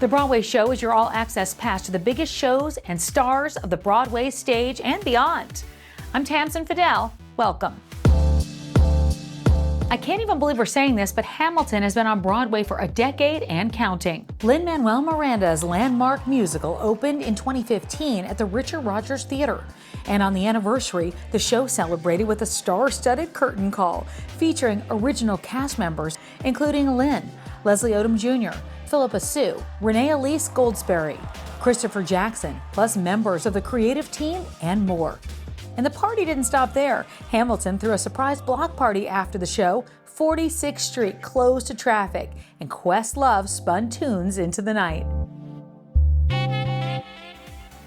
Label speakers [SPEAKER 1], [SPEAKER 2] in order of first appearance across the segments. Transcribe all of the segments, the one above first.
[SPEAKER 1] The Broadway Show is your all-access pass to the biggest shows and stars of the Broadway stage and beyond. I'm Tamsen Fadal. Welcome. I can't even believe we're saying this, but Hamilton has been on Broadway for a decade and counting. Lin-Manuel Miranda's landmark musical opened in 2015 at the Richard Rodgers Theater. And on the anniversary, the show celebrated with a star-studded curtain call featuring original cast members, including Lin, Leslie Odom Jr., Philippa Sue, Renee Elise Goldsberry, Christopher Jackson, plus members of the creative team and more. And the party didn't stop there. Hamilton threw a surprise block party after the show. 46th Street closed to traffic, and Questlove spun tunes into the night.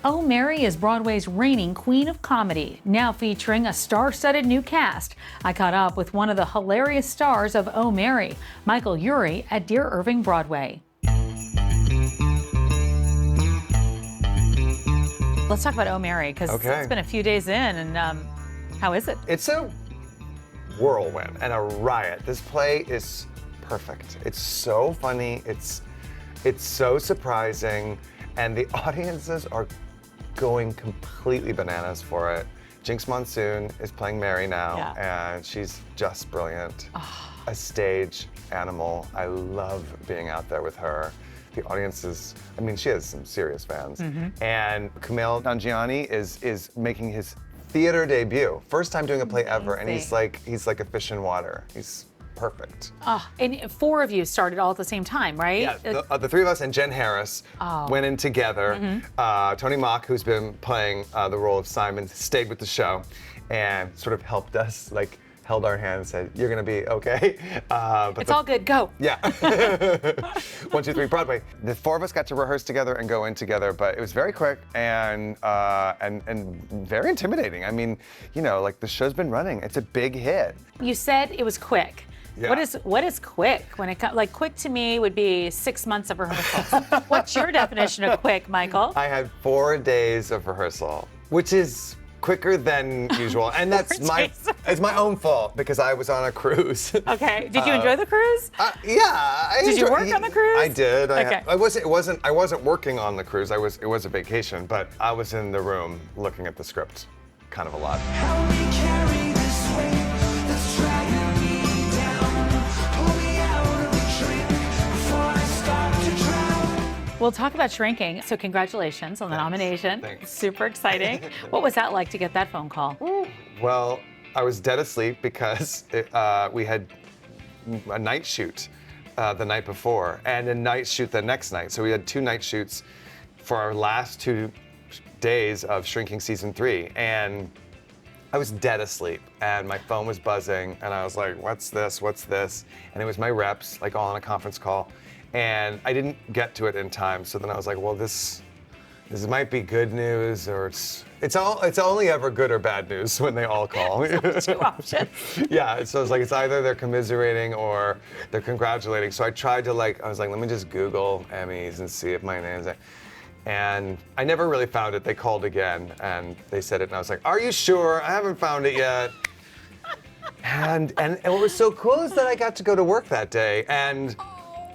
[SPEAKER 1] Oh, Mary is Broadway's reigning queen of comedy, now featuring a star-studded new cast. I caught up with one of the hilarious stars of Oh, Mary, Michael Urie, at Dear Irving Broadway. Let's talk about Oh, Mary, because it's been a few days in, and how is it?
[SPEAKER 2] It's a whirlwind and a riot. This play is perfect. It's so funny, it's so surprising, and the audiences are going completely bananas for it. Jinx Monsoon is playing Mary now, and she's just brilliant. A stage animal. I love being out there with her. The audience is, I mean, she has some serious fans. And Kumail Nanjiani is making his theater debut. First time doing a play ever, and he's like a fish in water. He's perfect.
[SPEAKER 1] And four of you started all at the same time, right?
[SPEAKER 2] Yeah, the three of us and Jen Harris went in together. Tony Mock, who's been playing the role of Simon, stayed with the show and sort of helped us, like, held our hand and said, "You're gonna be okay." But
[SPEAKER 1] it's all good, go.
[SPEAKER 2] Yeah. 1, 2, 3, Broadway. The four of us got to rehearse together and go in together, but it was very quick and very intimidating. I mean, you know, like, the show's been running. It's a big hit.
[SPEAKER 1] You said it was quick.
[SPEAKER 2] Yeah.
[SPEAKER 1] What is quick? When it comes, like, quick to me would be 6 months of rehearsal. What's your definition of quick, Michael?
[SPEAKER 2] I had 4 days of rehearsal, which is quicker than usual, and that's it's my own fault because I was on a cruise.
[SPEAKER 1] Okay. Did you enjoy the cruise?
[SPEAKER 2] Yeah.
[SPEAKER 1] Did you work on the cruise?
[SPEAKER 2] I did.
[SPEAKER 1] Okay.
[SPEAKER 2] I wasn't working on the cruise. It was a vacation, but I was in the room looking at the script kind of a lot.
[SPEAKER 3] Help me carry this weight that's dragging me down. Pull me out of the drink before I start to drown.
[SPEAKER 1] We'll talk about Shrinking. So congratulations on the nomination.
[SPEAKER 2] Thanks.
[SPEAKER 1] Super exciting. What was that like to get that phone call?
[SPEAKER 2] Well, I was dead asleep because we had a night shoot the night before and a night shoot the next night. So we had 2 night shoots for our last 2 days of Shrinking season 3. And I was dead asleep and my phone was buzzing and I was like, what's this? What's this? And it was my reps, like, all on a conference call. And I didn't get to it in time. So then I was like, well, this might be good news, or it's only ever good or bad news when they all call.
[SPEAKER 1] 2 options.
[SPEAKER 2] Yeah, so it's like, it's either they're commiserating or they're congratulating. So I tried to, like, I was like, let me just Google Emmys and see if my name's there. And I never really found it. They called again and they said it, and I was like, are you sure? I haven't found it yet. And what was so cool is that I got to go to work that day, and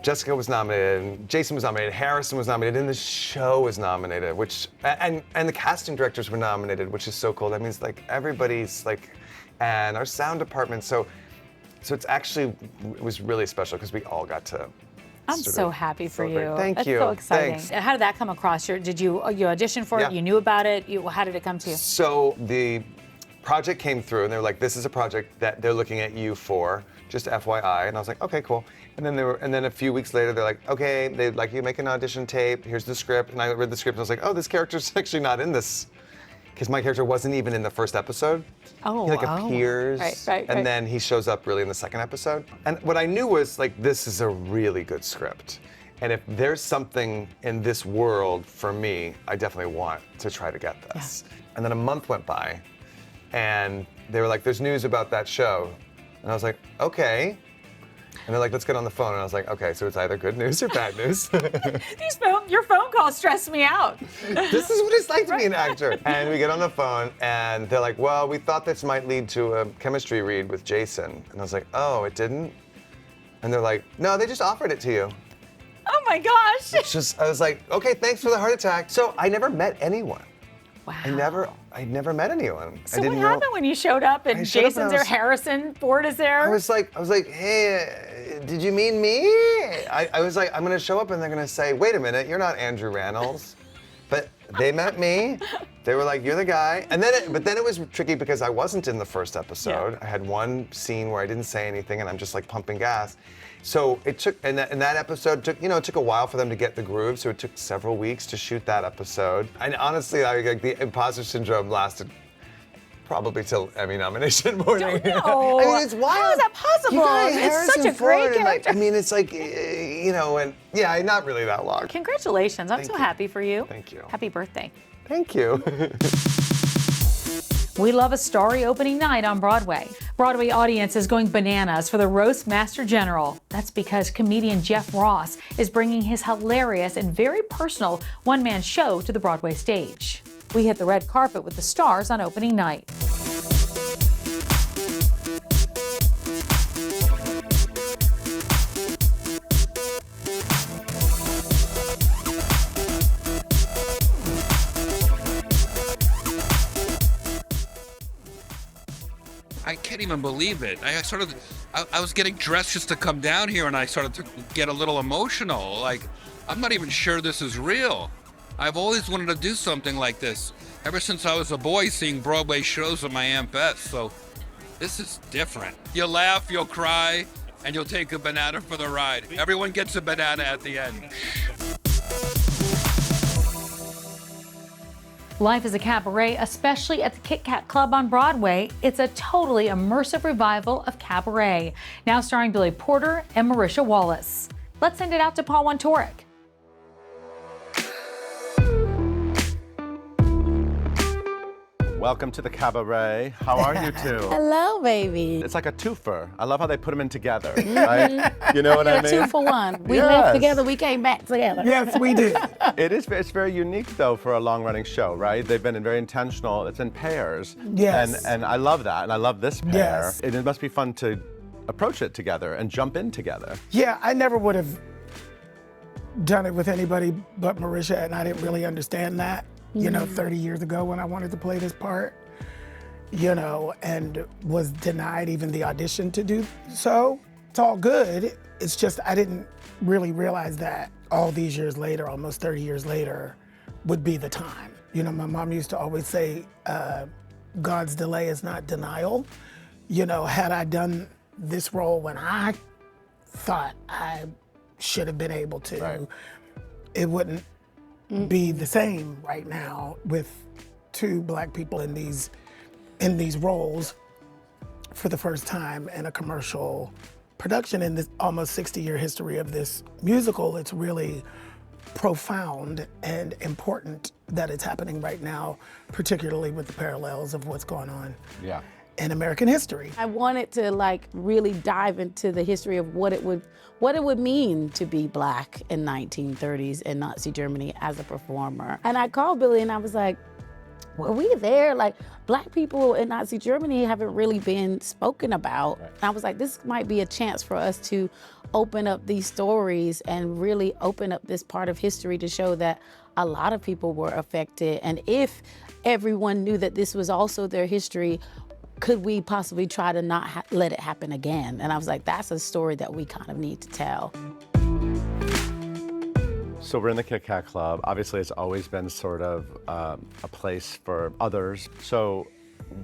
[SPEAKER 2] Jessica was nominated, and Jason was nominated, Harrison was nominated, and the show was nominated, and the casting directors were nominated, which is so cool. That means, like, everybody's, like, and our sound department. So it's actually, it was really special because we all got to.
[SPEAKER 1] I'm so happy for you.
[SPEAKER 2] Thank
[SPEAKER 1] That's
[SPEAKER 2] you.
[SPEAKER 1] so exciting.
[SPEAKER 2] Thanks.
[SPEAKER 1] How did that come across? Did you audition for it? You knew about it? How did it come to you?
[SPEAKER 2] So the project came through, and they were like, this is a project that they're looking at you for, just FYI. And I was like, okay, cool. And then a few weeks later, they're like, okay, they'd like you to make an audition tape. Here's the script. And I read the script, and I was like, oh, this character's actually not in this, because my character wasn't even in the first episode.
[SPEAKER 1] Oh,
[SPEAKER 2] he, like, appears, and then he shows up really in the second episode. And what I knew was, like, this is a really good script. And if there's something in this world for me, I definitely want to try to get this. Yeah. And then a month went by, and they were like, there's news about that show. And I was like, okay. And they're like, let's get on the phone. And I was like, okay, so it's either good news or bad news.
[SPEAKER 1] Your phone calls stress me out.
[SPEAKER 2] This is what it's like to be an actor. And we get on the phone, and they're like, well, we thought this might lead to a chemistry read with Jason. And I was like, oh, it didn't? And they're like, no, they just offered it to you.
[SPEAKER 1] Oh my gosh.
[SPEAKER 2] It's just, I was like, okay, thanks for the heart attack. So I never met anyone.
[SPEAKER 1] Wow.
[SPEAKER 2] I never met anyone.
[SPEAKER 1] So what happened when you showed up and
[SPEAKER 2] showed up
[SPEAKER 1] Jason's
[SPEAKER 2] and
[SPEAKER 1] there, Harrison Ford is there?
[SPEAKER 2] I was like, hey, did you mean me? I was like, I'm gonna show up and they're gonna say, wait a minute, you're not Andrew Rannells. But they met me. They were like, you're the guy. And then, but then it was tricky because I wasn't in the first episode.
[SPEAKER 1] Yeah.
[SPEAKER 2] I had one scene where I didn't say anything and I'm just like pumping gas. So it took, and that episode took, it took a while for them to get the groove. So it took several weeks to shoot that episode. And honestly, like the imposter syndrome lasted probably till Emmy nomination morning.
[SPEAKER 1] No.
[SPEAKER 2] I mean, it's wild.
[SPEAKER 1] How is that possible?
[SPEAKER 2] You got
[SPEAKER 1] It's
[SPEAKER 2] Harrison
[SPEAKER 1] such a great
[SPEAKER 2] Ford and, like,
[SPEAKER 1] character.
[SPEAKER 2] I mean, it's like, and yeah, not really that long.
[SPEAKER 1] Congratulations. I'm so happy for you.
[SPEAKER 2] Thank you.
[SPEAKER 1] Happy birthday.
[SPEAKER 2] Thank you.
[SPEAKER 1] We love a starry opening night on Broadway. Broadway audience is going bananas for the Roast Master General. That's because comedian Jeff Ross is bringing his hilarious and very personal one-man show to the Broadway stage. We hit the red carpet with the stars on opening night.
[SPEAKER 4] I can't even believe it. I was getting dressed just to come down here, and I started to get a little emotional. Like, I'm not even sure this is real. I've always wanted to do something like this ever since I was a boy, seeing Broadway shows with my Aunt Beth. So this is different. You'll laugh, you'll cry, and you'll take a banana for the ride. Everyone gets a banana at the end.
[SPEAKER 1] Life is a Cabaret, especially at the Kit Kat Club on Broadway. It's a totally immersive revival of Cabaret, now starring Billy Porter and Marisha Wallace. Let's send it out to Paul Wontorek.
[SPEAKER 5] Welcome to the Cabaret. How are you two?
[SPEAKER 6] Hello, baby.
[SPEAKER 5] It's like a twofer. I love how they put them in together, right? You know what I mean?
[SPEAKER 6] Two for one. We
[SPEAKER 5] Yes.
[SPEAKER 6] left together, we came back together.
[SPEAKER 7] Yes, we did.
[SPEAKER 5] It's very unique though for a long-running show, right? They've been very intentional. It's in pairs.
[SPEAKER 7] Yes.
[SPEAKER 5] And I love that, and I love this pair.
[SPEAKER 7] Yes.
[SPEAKER 5] And it must be fun to approach it together and jump in together.
[SPEAKER 7] Yeah, I never would have done it with anybody but Marisha, and I didn't really understand that, 30 years ago when I wanted to play this part, and was denied even the audition to do so. It's all good. It's just I didn't really realize that all these years later, almost 30 years later, would be the time. My mom used to always say, God's delay is not denial. Had I done this role when I thought I should have been able to,
[SPEAKER 5] Right.
[SPEAKER 7] it wouldn't be the same right now with two Black people in these roles for the first time in a commercial production in this almost 60-year history of this musical. It's really profound and important that it's happening right now, particularly with the parallels of what's going on
[SPEAKER 5] Yeah.
[SPEAKER 7] in American history.
[SPEAKER 6] I wanted to really dive into the history of what it would mean to be Black in 1930s in Nazi Germany as a performer. And I called Billy and I was like, were we there? Black people in Nazi Germany haven't really been spoken about.
[SPEAKER 5] Right.
[SPEAKER 6] And I was like, this might be a chance for us to open up these stories and really open up this part of history to show that a lot of people were affected. And if everyone knew that this was also their history, could we possibly try to not let it happen again? And I was like, that's a story that we kind of need to tell.
[SPEAKER 5] So we're in the Kit Kat Club. Obviously, it's always been sort of a place for others. So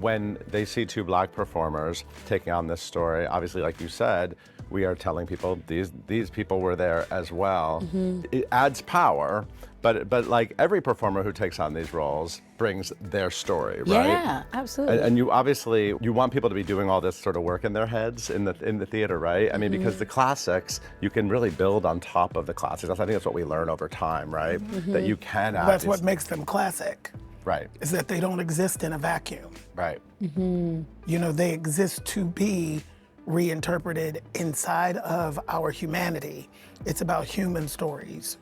[SPEAKER 5] when they see two Black performers taking on this story, obviously, like you said, we are telling people these people were there as well.
[SPEAKER 6] Mm-hmm.
[SPEAKER 5] It adds power, but like every performer who takes on these roles brings their story, right?
[SPEAKER 6] Yeah, absolutely.
[SPEAKER 5] And you obviously, you want people to be doing all this sort of work in their heads in the theater, right? I mean, because the classics, you can really build on top of the classics. I think that's what we learn over time, right? That you can add
[SPEAKER 7] That's
[SPEAKER 5] these-
[SPEAKER 7] what makes them classic,
[SPEAKER 5] Right,
[SPEAKER 7] is that they don't exist in a vacuum.
[SPEAKER 5] right.
[SPEAKER 7] They exist to be reinterpreted inside of our humanity. It's about human stories,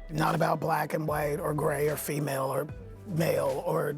[SPEAKER 7] not about black and white or gray or female or male or,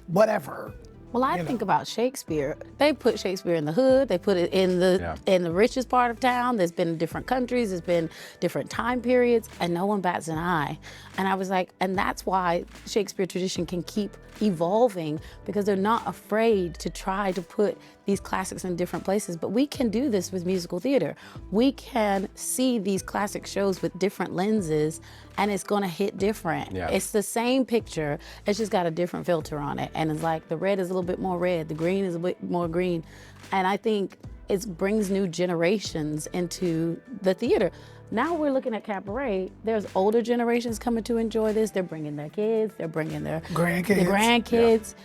[SPEAKER 7] whatever.
[SPEAKER 6] Well, I think about Shakespeare. They put Shakespeare in the hood. They put it in the richest part of town. There's been different countries. There's been different time periods, and no one bats an eye. And I was like, and that's why Shakespeare tradition can keep evolving, because they're not afraid to try to put these classics in different places. But we can do this with musical theater. We can see these classic shows with different lenses, and it's gonna hit different.
[SPEAKER 5] Yeah.
[SPEAKER 6] It's the same picture, it's just got a different filter on it. And it's like the red is a little bit more red, the green is a bit more green. And I think it brings new generations into the theater. Now we're looking at Cabaret. There's older generations coming to enjoy this. They're bringing their kids, they're bringing their grandkids.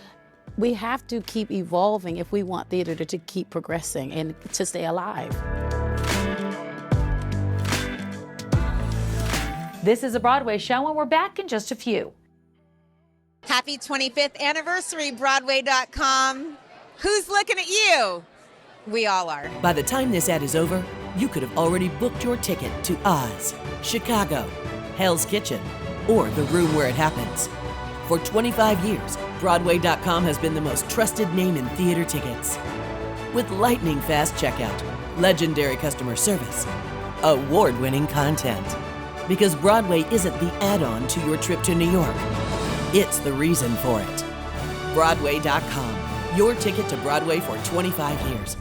[SPEAKER 6] We have to keep evolving if we want theater to keep progressing and to stay alive.
[SPEAKER 1] This is a Broadway show, and we're back in just a few.
[SPEAKER 8] Happy 25th anniversary, Broadway.com. Who's looking at you? We all are.
[SPEAKER 9] By the time this ad is over, you could have already booked your ticket to Oz, Chicago, Hell's Kitchen, or The Room Where It Happens. For 25 years, Broadway.com has been the most trusted name in theater tickets. With lightning fast checkout, legendary customer service, award-winning content. Because Broadway isn't the add-on to your trip to New York. It's the reason for it. Broadway.com, your ticket to Broadway for 25 years.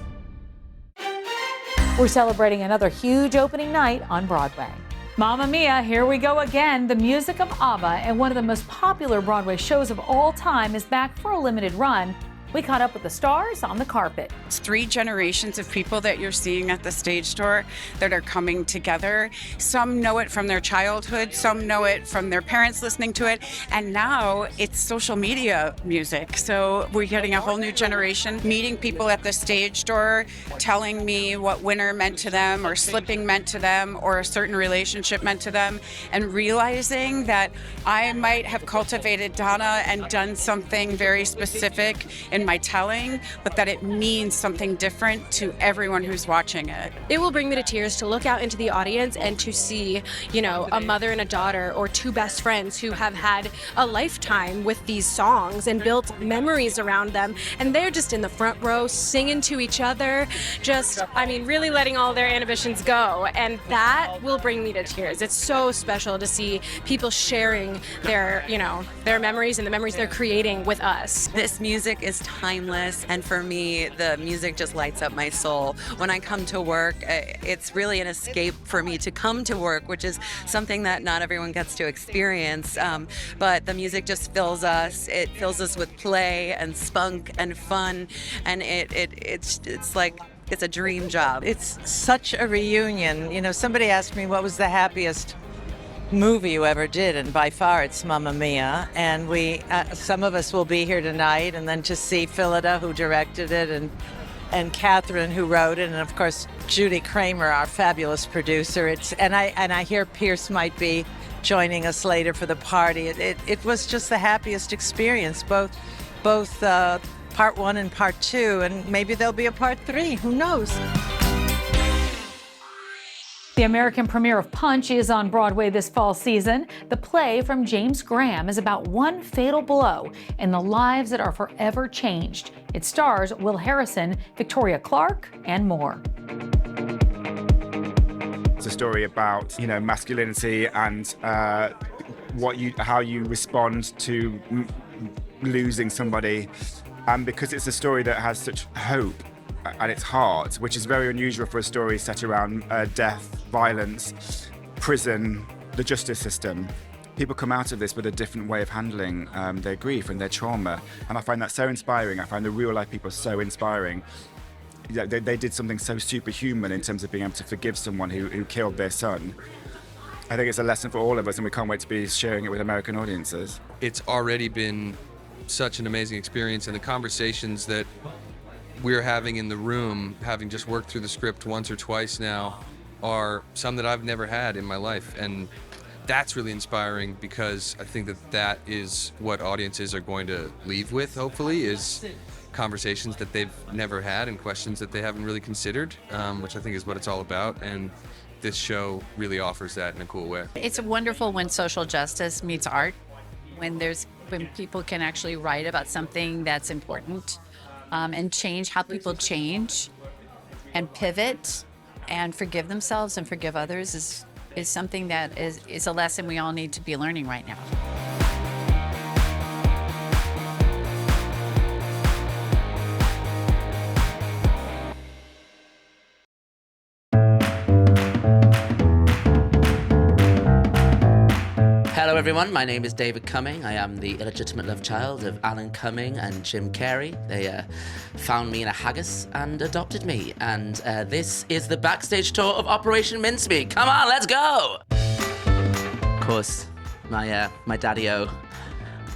[SPEAKER 1] We're celebrating another huge opening night on Broadway. Mamma Mia, here we go again. The music of ABBA and one of the most popular Broadway shows of all time is back for a limited run. We caught up with the stars on the carpet.
[SPEAKER 10] It's 3 generations of people that you're seeing at the stage door that are coming together. Some know it from their childhood, some know it from their parents listening to it, and now it's social media music. So we're getting a whole new generation meeting people at the stage door, telling me what winter meant to them, or slipping meant to them, or a certain relationship meant to them, and realizing that I might have cultivated Donna and done something very specific in my telling, but that it means something different to everyone who's watching it.
[SPEAKER 11] It will bring me to tears to look out into the audience and to see, you know, a mother and a daughter, or 2 best friends who have had a lifetime with these songs and built memories around them, and they're just in the front row singing to each other, just, I mean, really letting all their inhibitions go, and that will bring me to tears. It's so special to see people sharing their, you know, their memories and the memories they're creating with us.
[SPEAKER 12] This music is timeless, and for me, the music just lights up my soul. When I come to work, it's really an escape for me to come to work, which is something that not everyone gets to experience. But the music just fills us. It fills us with play and spunk and fun, and it's like it's a dream job.
[SPEAKER 13] It's such a reunion. You know, somebody asked me what was the happiest movie you ever did, and by far it's Mamma Mia. And we, some of us will be here tonight, and then to see Phillida, who directed it, and Catherine, who wrote it, and of course Judy Kramer, our fabulous producer. And I hear Pierce might be joining us later for the party. It was just the happiest experience, both part 1 and part 2, and maybe there'll be a part 3. Who knows?
[SPEAKER 1] The American premiere of Punch is on Broadway this fall season. The play from James Graham is about one fatal blow and the lives that are forever changed. It stars Will Harrison, Victoria Clark, and more.
[SPEAKER 14] It's a story about, you know, masculinity and how you respond to losing somebody, and because it's a story that has such hope at its heart, which is very unusual for a story set around death, violence, prison, the justice system. People come out of this with a different way of handling their grief and their trauma, and I find that so inspiring. I find the real life people so inspiring. Yeah, they did something so superhuman in terms of being able to forgive someone who killed their son. I think it's a lesson for all of us, and we can't wait to be sharing it with American audiences.
[SPEAKER 15] It's already been such an amazing experience, and the conversations that we're having in the room, having just worked through the script once or twice now, are some that I've never had in my life. And that's really inspiring, because I think that is what audiences are going to leave with, hopefully, is conversations that they've never had and questions that they haven't really considered, which I think is what it's all about. And this show really offers that in a cool way.
[SPEAKER 16] It's wonderful when social justice meets art, when there's when people can actually write about something that's important, and change how people change and pivot and forgive themselves and forgive others is something that is a lesson we all need to be learning right now.
[SPEAKER 17] Hello everyone, my name is David Cumming. I am the illegitimate love child of Alan Cumming and Jim Carrey. They found me in a haggis and adopted me. And this is the backstage tour of Operation Mincemeat. Come on, let's go! Of course, my daddy-o,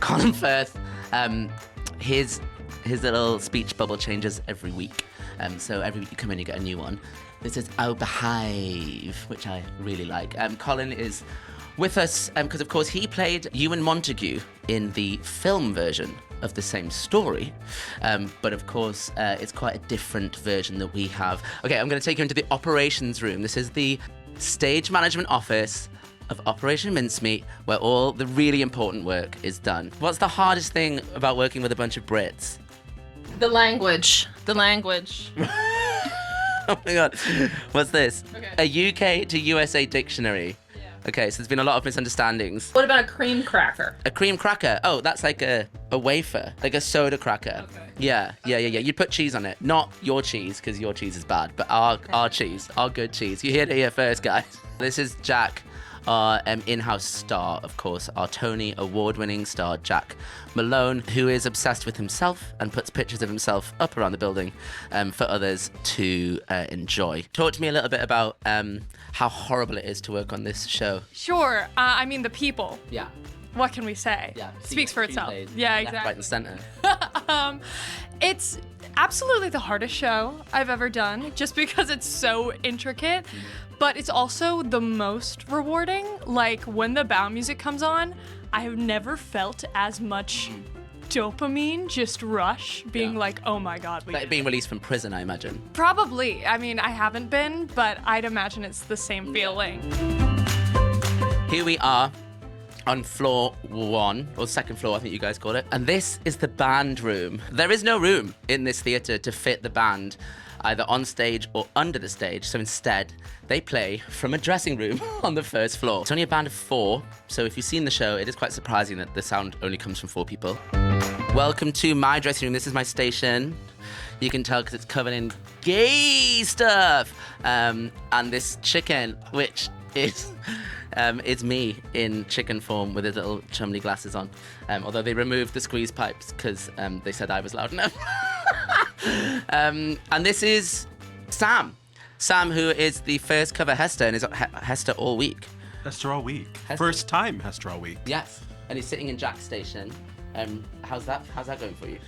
[SPEAKER 17] Colin Firth, his little speech bubble changes every week. So every week you come in, you get a new one. This is Oh Behave, which I really like. Colin is with us because, of course, he played Ewan Montague in the film version of the same story. But, of course, it's quite a different version that we have. Okay, I'm going to take you into the operations room. This is the stage management office of Operation Mincemeat, where all the really important work is done. What's the hardest thing about working with a bunch of Brits?
[SPEAKER 18] The language.
[SPEAKER 17] Oh my God. What's this?
[SPEAKER 18] Okay.
[SPEAKER 17] A UK to USA dictionary. Okay, so there's been a lot of misunderstandings.
[SPEAKER 18] What about a cream cracker?
[SPEAKER 17] A cream cracker? Oh, that's like a wafer, like a soda cracker. Okay. Yeah. You'd put cheese on it. Not your cheese, because your cheese is bad, but our cheese, our good cheese. You heard it here first, guys. This is Jack, our in-house star, of course, our Tony Award-winning star, Jack Malone, who is obsessed with himself and puts pictures of himself up around the building for others to enjoy. Talk to me a little bit about how horrible it is to work on this show.
[SPEAKER 18] Sure. I mean, the people.
[SPEAKER 17] Yeah.
[SPEAKER 18] What can we say?
[SPEAKER 17] Yeah.
[SPEAKER 18] Speaks for itself. Yeah, exactly.
[SPEAKER 17] Left, right, and center.
[SPEAKER 18] It's absolutely the hardest show I've ever done, just because it's so intricate, but it's also the most rewarding. Like, when the bow music comes on, I have never felt as much dopamine just rush, being like, oh my God.
[SPEAKER 17] Like being released from prison, I imagine.
[SPEAKER 18] Probably. I mean, I haven't been, but I'd imagine it's the same feeling.
[SPEAKER 17] Here we are on floor 1, or second floor, I think you guys call it. And this is the band room. There is no room in this theatre to fit the band, either on stage or under the stage. So instead, they play from a dressing room on the first floor. It's only a band of 4, so if you've seen the show, it is quite surprising that the sound only comes from 4 people. Welcome to my dressing room. This is my station. You can tell because it's covered in gay stuff. And this chicken, which is... it's me in chicken form with his little chumley glasses on. Although they removed the squeeze pipes because they said I was loud enough. And this is Sam. Sam, who is the first cover Hester and is Hester all week.
[SPEAKER 19] Hester all week.
[SPEAKER 17] Hester.
[SPEAKER 19] First time Hester all week.
[SPEAKER 17] Yes. And he's sitting in Jack's station. How's that going for you?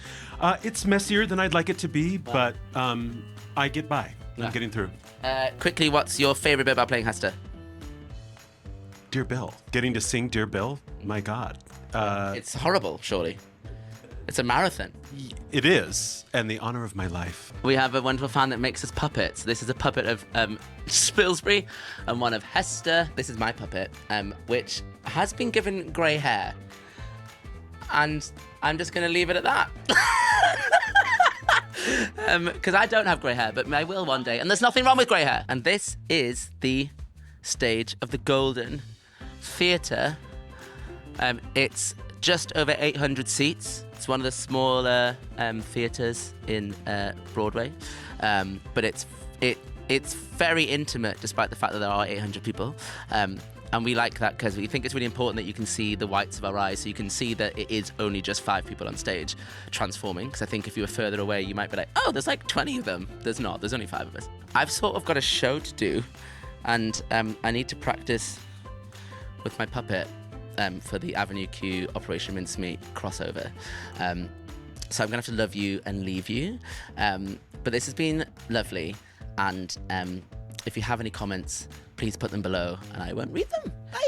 [SPEAKER 19] It's messier than I'd like it to be, but I get by. I'm getting through.
[SPEAKER 17] Quickly, what's your favorite bit about playing Hester?
[SPEAKER 19] Dear Bill. Getting to sing Dear Bill? My God.
[SPEAKER 17] It's horrible, surely. It's a marathon.
[SPEAKER 19] It is, and the honor of my life.
[SPEAKER 17] We have a wonderful fan that makes us puppets. This is a puppet of Spilsbury and one of Hester. This is my puppet, which has been given grey hair. And I'm just going to leave it at that. Because I don't have grey hair, but I will one day. And there's nothing wrong with grey hair. And this is the stage of the Golden Theatre. It's just over 800 seats. It's one of the smaller theatres in Broadway, but it's very intimate, despite the fact that there are 800 people. And we like that because we think it's really important that you can see the whites of our eyes, so you can see that it is only just 5 people on stage transforming. Because I think if you were further away, you might be like, oh, there's like 20 of them. There's not. There's only 5 of us. I've sort of got a show to do, and I need to practice with my puppet for the Avenue Q Operation Mincemeat crossover. So I'm going to have to love you and leave you. But this has been lovely. And if you have any comments, please put them below and I won't read them. Bye!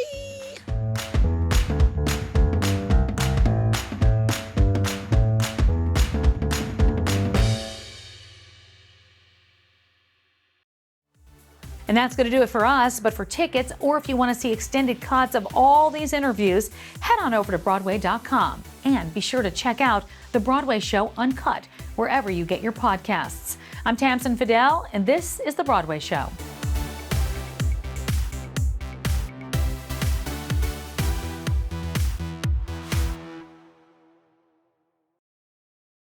[SPEAKER 1] And that's going to do it for us. But for tickets, or if you want to see extended cuts of all these interviews, head on over to Broadway.com. And be sure to check out The Broadway Show Uncut, wherever you get your podcasts. I'm Tamsen Fadal, and this is The Broadway Show.